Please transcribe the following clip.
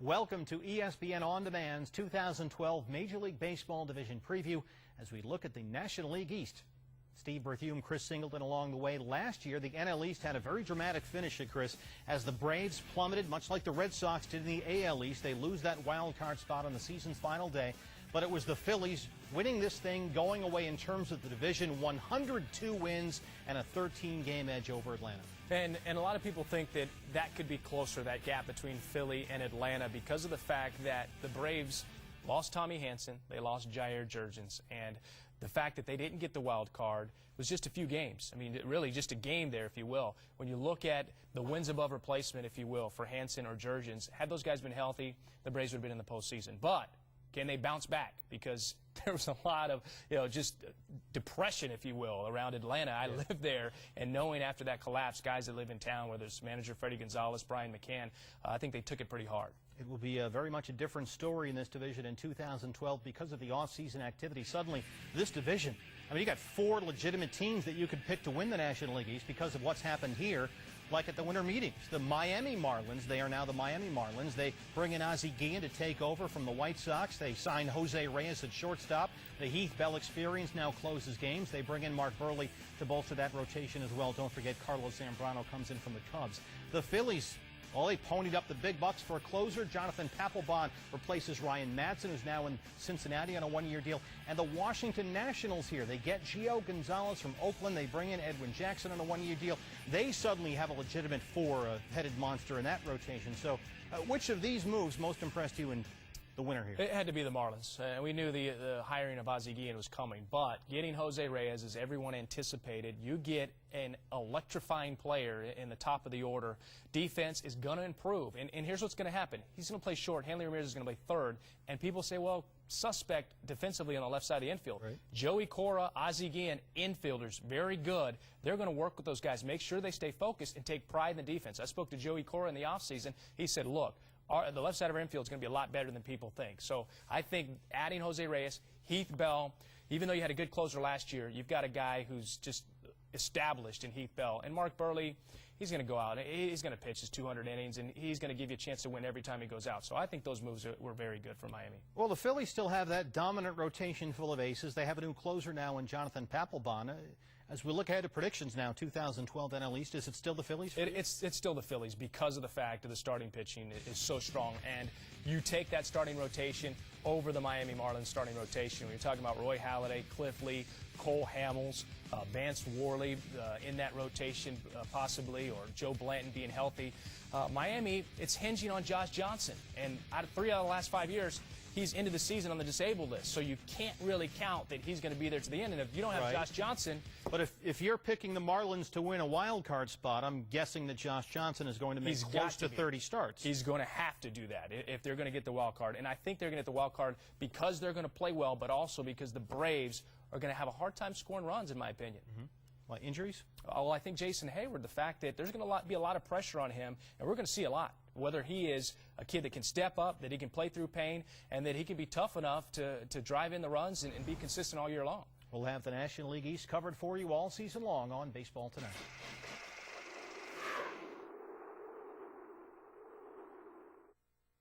Welcome to ESPN On Demand's 2012 Major League Baseball Division Preview as we look at the National League East. Steve Berthiaume, Chris Singleton along the way. Last year, the NL East had a very dramatic finish at Chris as the Braves plummeted, much like the Red Sox did in the AL East. They lose that wild card spot on the season's final day. But it was the Phillies winning this thing, going away in terms of the division, 102 wins and a 13-game edge over Atlanta. And a lot of people think that that could be closer, that gap between Philly and Atlanta, because of the fact that the Braves lost Tommy Hanson, they lost Jair Jurrjens, and the fact that they didn't get the wild card was just a few games. I mean, really just a game there, if you will. When you look at the wins above replacement, if you will, for Hanson or Jurrjens, had those guys been healthy, the Braves would have been in the postseason. But can they bounce back? Because there was a lot of, just depression, if you will, around Atlanta. I lived there, and knowing after that collapse, guys that live in town, whether it's manager Freddie Gonzalez, Brian McCann, I think they took it pretty hard. It will be very much a different story in this division in 2012 because of the off-season activity. Suddenly, this division, I mean, you got 4 legitimate teams that you could pick to win the National League East because of what's happened here. Like at the winter meetings, the Miami Marlins, they are now the Miami Marlins. They bring in Ozzie Guillen to take over from the White Sox. They sign Jose Reyes at shortstop. The Heath Bell experience now closes games. They bring in Mark Buehrle to bolster that rotation as well. Don't forget Carlos Zambrano comes in from the Cubs. The Phillies, well, they ponied up the big bucks for a closer. Jonathan Papelbon replaces Ryan Madson, who's now in Cincinnati on a 1-year deal. And the Washington Nationals here, they get Gio Gonzalez from Oakland. They bring in Edwin Jackson on a 1-year deal. They suddenly have a legitimate 4-headed monster in that rotation. So which of these moves most impressed you in the winner here? It had to be the Marlins. We knew the hiring of Ozzie Guillen was coming, but getting Jose Reyes, as everyone anticipated, you get an electrifying player in the top of the order. Defense is going to improve, and here's what's going to happen. He's going to play short. Hanley Ramirez is going to play third, and people say, well, suspect defensively on the left side of the infield. Right. Joey Cora, Ozzie Guillen, infielders, very good. They're going to work with those guys, make sure they stay focused and take pride in the defense. I spoke to Joey Cora in the offseason. He said, look, the left side of our infield is going to be a lot better than people think. So I think adding Jose Reyes, Heath Bell, even though you had a good closer last year, you've got a guy who's just established in Heath Bell. And Mark Buehrle, he's going to go out. He's going to pitch his 200 innings, and he's going to give you a chance to win every time he goes out. So I think those moves were very good for Miami. Well, the Phillies still have that dominant rotation full of aces. They have a new closer now in Jonathan Papelbon. As we look ahead to predictions now, 2012 NL East, is it still the Phillies? It's still the Phillies because of the fact that the starting pitching is so strong. And you take that starting rotation over the Miami Marlins starting rotation. When you're talking about Roy Halladay, Cliff Lee, Cole Hamels, Vance Worley in that rotation possibly, or Joe Blanton being healthy. Miami, it's hinging on Josh Johnson. And out of 3 out of the last 5 years, he's into the season on the disabled list, so you can't really count that he's going to be there to the end. And if you don't have Josh Johnson... But if you're picking the Marlins to win a wild card spot, I'm guessing that Josh Johnson is going to make close to 30 starts. He's going to have to do that if they're going to get the wild card. And I think they're going to get the wild card because they're going to play well, but also because the Braves are going to have a hard time scoring runs, in my opinion. Mm-hmm. Like injuries? Well, I think Jason Hayward, the fact that there's going to be a lot of pressure on him, and we're going to see a lot. Whether he is a kid that can step up, that he can play through pain, and that he can be tough enough to drive in the runs and be consistent all year long. We'll have the National League East covered for you all season long on Baseball Tonight.